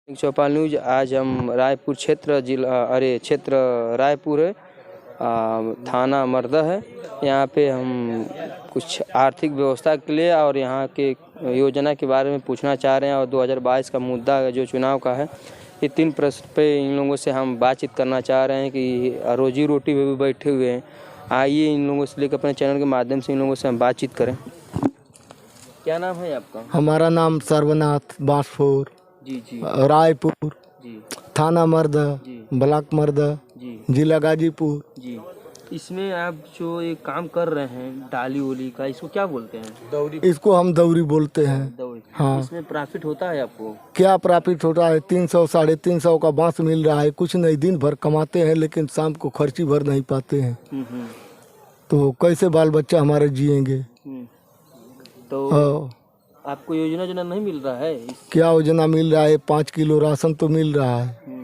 चौपाल news. आज हम रायपुर क्षेत्र क्षेत्र रायपुर है, थाना मर्दा है। यहाँ पे हम कुछ आर्थिक व्यवस्था के लिए और यहाँ के योजना के बारे में पूछना चाह रहे हैं और 2022 का मुद्दा जो चुनाव का है, ये 3 प्रश्न पे इन लोगों से हम बातचीत करना चाह रहे हैं कि रोजी रोटी पे भी बैठे हुए हैं। आइए इन लोगों से लेकर अपने चैनल के माध्यम से इन लोगों से हम बातचीत करें। क्या नाम है आपका? हमारा नाम सर्वनाथ बांसफोर, जी रायपुर जी, थाना मर्दा, ब्लॉक मर्दा, जी जिला गाजीपुर जी। इसमें आप जो ये काम कर रहे हैं डाली ओली का, इसको क्या बोलते हैं? दौरी। इसको हम दौरी बोलते हैं। दौरी। हाँ। इसमें प्रॉफिट होता है आपको? क्या प्रॉफिट होता है? 300 350 का बांस मिल रहा है। कुछ नहीं, दिन भर कमाते हैं लेकिन शाम को खर्ची भर नहीं पाते हैं। तो कैसे बाल बच्चा हमारे जिएंगे? तो आपको योजना नहीं मिल रहा है? क्या योजना मिल रहा है? 5 किलो राशन तो मिल रहा है।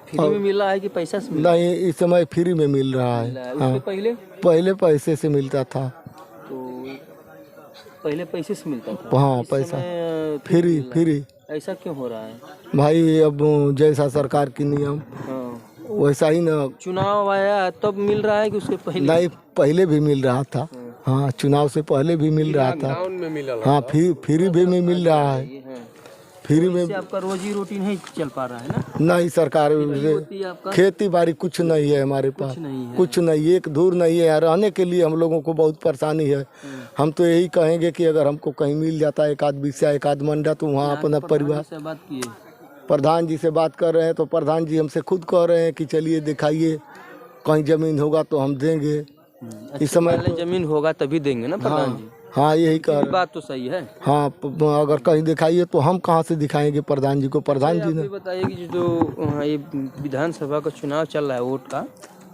फ्री में मिल रहा है कि पैसा से? नहीं, इस समय फ्री में मिल रहा है। हाँ, पहले पैसे से मिलता था। तो पहले पैसे से मिलता था? हाँ, पैसा फ्री। ऐसा क्यों हो रहा है भाई? अब जैसा सरकार की नियम वैसा ही ना। चुनाव आया तब मिल रहा है कि उसके पहले? नहीं, पहले भी मिल रहा था। हाँ, चुनाव से पहले भी मिल रहा था। हाँ, फ्री भी में मिल रहा है। फ्री में आपका रोजी रोटी नहीं चल पा रहा है ना? नहीं, सरकार खेती बाड़ी कुछ नहीं है हमारे पास। कुछ नहीं, एक धूर नहीं है। रहने के लिए हम लोगों को बहुत परेशानी है। हम तो यही कहेंगे कि अगर हमको कहीं मिल जाता है 1 आध बिस्सा 1 आध मंडा, तो वहाँ अपना परिवार। प्रधान जी से बात कर रहे हैं तो प्रधान जी हमसे खुद कह रहे हैं कि चलिए दिखाइए, कहीं जमीन होगा तो हम देंगे। इस समय जमीन होगा तभी देंगे ना प्रधान जी? हाँ, यही कह रहे। बात तो सही है। हाँ, अगर कहीं दिखाइए तो हम कहाँ से दिखाएंगे प्रधान जी को? प्रधान जी ने बताइए कि जो ये विधानसभा का चुनाव चल रहा है, वोट का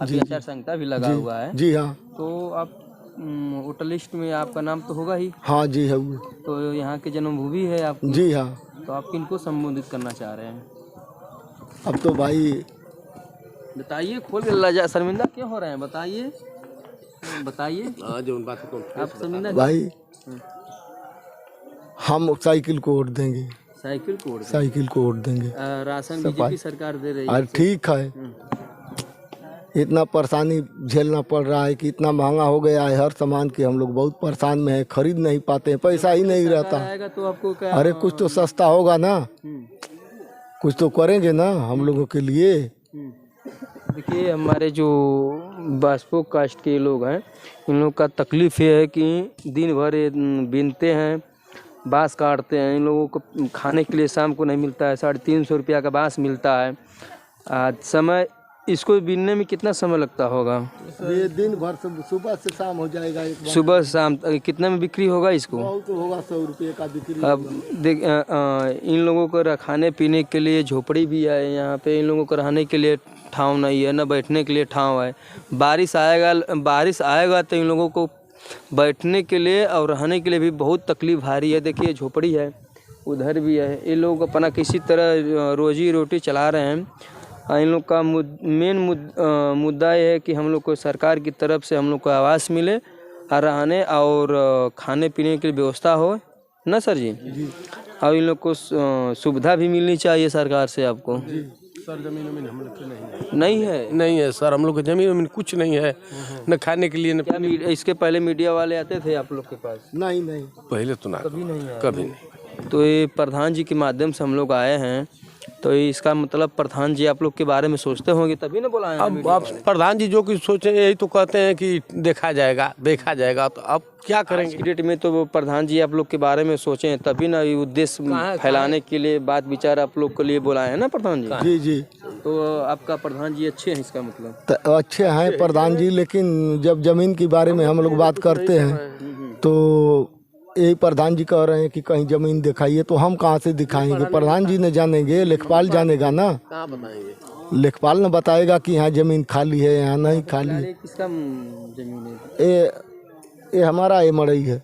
अभी आचार संहिता भी लगा हुआ है। जी हाँ। तो आप वोटर लिस्ट में आपका नाम तो होगा ही? हाँ जी है। तो यहाँ के जन्मभूमि है आप? जी हाँ। तो आप किनको संबोधित करना चाह रहे हैं? अब तो भाई बताइए, खोल के शर्मिंदा क्यों हो रहे हैं? बताइए। आप शर्मिंदा भाई, हम साइकिल को वोट देंगे। साइकिल को वोट देंगे। राशन बीजेपी सरकार दे रही है। ठीक है। इतना परेशानी झेलना पड़ रहा है कि इतना महंगा हो गया है हर सामान की। हम लोग बहुत परेशान में है, खरीद नहीं पाते हैं, पैसा ही नहीं रहता। तो आपको क्या? अरे कुछ तो सस्ता होगा ना, कुछ तो करेंगे ना हम लोगों के लिए। देखिए, हमारे जो बास्पो कास्ट के लोग हैं, इन लोग का तकलीफ ये है कि दिन भर बीनते हैं, बांस काटते हैं। इन लोगों को खाने के लिए शाम को नहीं मिलता है। 350 रुपया का बांस मिलता है। समय इसको बीनने में कितना समय लगता होगा? ये दिन भर सुबह से शाम हो जाएगा। सुबह शाम कितने में बिक्री होगा इसको? बहुत होगा, 100 रुपये का बिक्री। अब देख, इन लोगों को खाने पीने के लिए झोपड़ी भी है यहाँ पे। इन लोगों को रहने के लिए ठाव नहीं है, न बैठने के लिए ठाव है। बारिश आएगा तो इन लोगों को बैठने के लिए और रहने के लिए भी बहुत तकलीफ भारी है। देखिए, झोपड़ी है, उधर भी है। ये लोग अपना किसी तरह रोजी रोटी चला रहे हैं। इन लोग का मेन मुद्दा ये है कि हम लोग को सरकार की तरफ से हम लोग को आवास मिले और रहने और खाने पीने की व्यवस्था हो ना सर जी? और इन लोग को सुविधा भी मिलनी चाहिए सरकार से। आपको सर जमीन हम लोग की नहीं है सर। हम लोग की जमीन कुछ नहीं है, न खाने के लिए न। इसके पहले मीडिया वाले आते थे आप लोग के पास? नहीं, पहले तो कभी नहीं। तो ये प्रधान जी के माध्यम से हम लोग आए हैं, तो इसका मतलब प्रधान जी आप लोग के बारे में सोचते होंगे तभी ना बुलाए। अब आप प्रधान जी जो कुछ सोचे यही तो कहते हैं कि देखा जाएगा। तो अब क्या करेंगे? डेट में तो प्रधान जी आप लोग के बारे में सोचे तभी ना, उद्देश्य फैलाने के लिए बात विचार आप लोग के लिए बुलाए हैं ना प्रधान जी? जी। तो आपका प्रधान जी अच्छे हैं, इसका मतलब? तो अच्छे हैं प्रधान जी, लेकिन जब जमीन के बारे में हम लोग बात करते हैं तो यही प्रधान जी कह रहे हैं कि कहीं जमीन दिखाइए। तो हम कहाँ से दिखाएंगे? प्रधान जी ने जानेंगे, लेखपाल जानेगा ना। कहाँ बताएंगे? लेखपाल ने बताएगा कि यहाँ जमीन खाली है, यहाँ नहीं खाली है। किसका जमीन है? ये हमारा ये मड़ई है,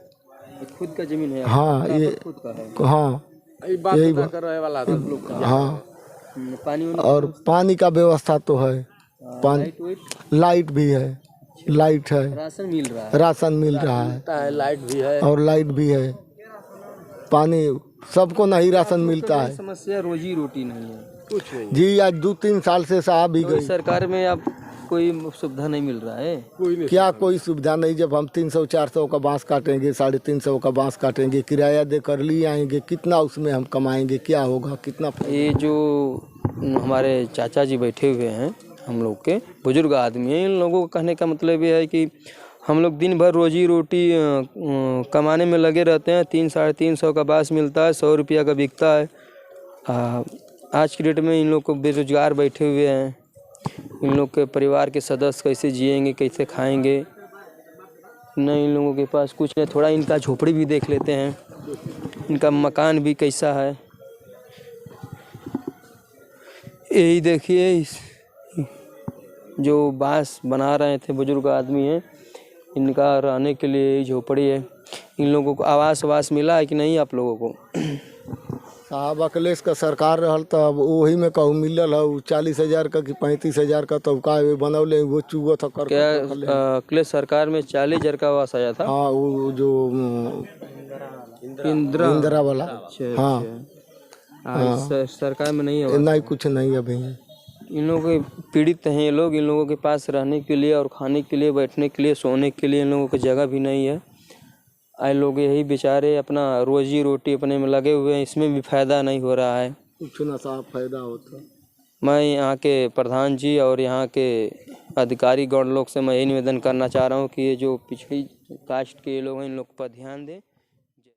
खुद का जमीन है? हाँ, ये खुद का है। हाँ, यही बात कर रहे वाला हाँ। पानी और पानी का व्यवस्था तो है, पानी लाइट भी है, लाइट है, राशन मिल रहा है, राशन मिल रहा है, लाइट भी है और लाइट भी है। पानी सबको नहीं राशन मिलता है समस्या रोजी रोटी नहीं है। जी। आज 2-3 साल से साहब भी तो गई। सरकार में अब कोई सुविधा नहीं मिल रहा है। क्या कोई सुविधा नहीं। जब हम 300-400 का बांस काटेंगे, 350 का बांस काटेंगे, किराया देकर ले आएंगे, कितना उसमें हम कमाएंगे, क्या होगा, कितना। ये जो हमारे चाचा जी बैठे हुए हैं, हम लोग के बुजुर्ग आदमी हैं, इन लोगों का कहने का मतलब ये है कि हम लोग दिन भर रोजी रोटी कमाने में लगे रहते हैं। 300-350 का बांस मिलता है, 100 रुपया का बिकता है। आज की डेट में इन लोग को बेरोजगार बैठे हुए हैं। इन लोग के परिवार के सदस्य कैसे जिएंगे, कैसे खाएंगे, नहीं इन लोगों के पास कुछ नहीं। थोड़ा इनका झोपड़ी भी देख लेते हैं, इनका मकान भी कैसा है। यही देखिए, जो बांस बना रहे थे बुजुर्ग आदमी हैं, इनका रहने के लिए झोपड़ी है। इन लोगों को आवास मिला है कि नहीं आप लोगों को? साहब अखिलेश का सरकार रहल तब वही में कहूँ मिलल है 40,000 का कि 35,000 का, तब का बनौले वो चूहो था कर। क्या अखिलेश सरकार में 40,000 का आवास आया था? हाँ, वो जो इंदिरा वाला। अच्छा, हाँ, हाँ। सरकार में नहीं है? नहीं, कुछ नहीं अभी। इन लोगों के पीड़ित हैं ये लोग। इन लोगों के पास रहने के लिए और खाने के लिए, बैठने के लिए, सोने के लिए इन लोगों की जगह भी नहीं है। आए लोग यही बेचारे अपना रोजी रोटी अपने में लगे हुए हैं, इसमें भी फायदा नहीं हो रहा है। कुछ ना साहब फायदा होता। मैं यहाँ के प्रधान जी और यहाँ के अधिकारी गण लोग से मैं यही निवेदन करना चाह रहा हूँ कि ये जो पिछड़ी कास्ट के लोग हैं, इन लोग पर ध्यान दें।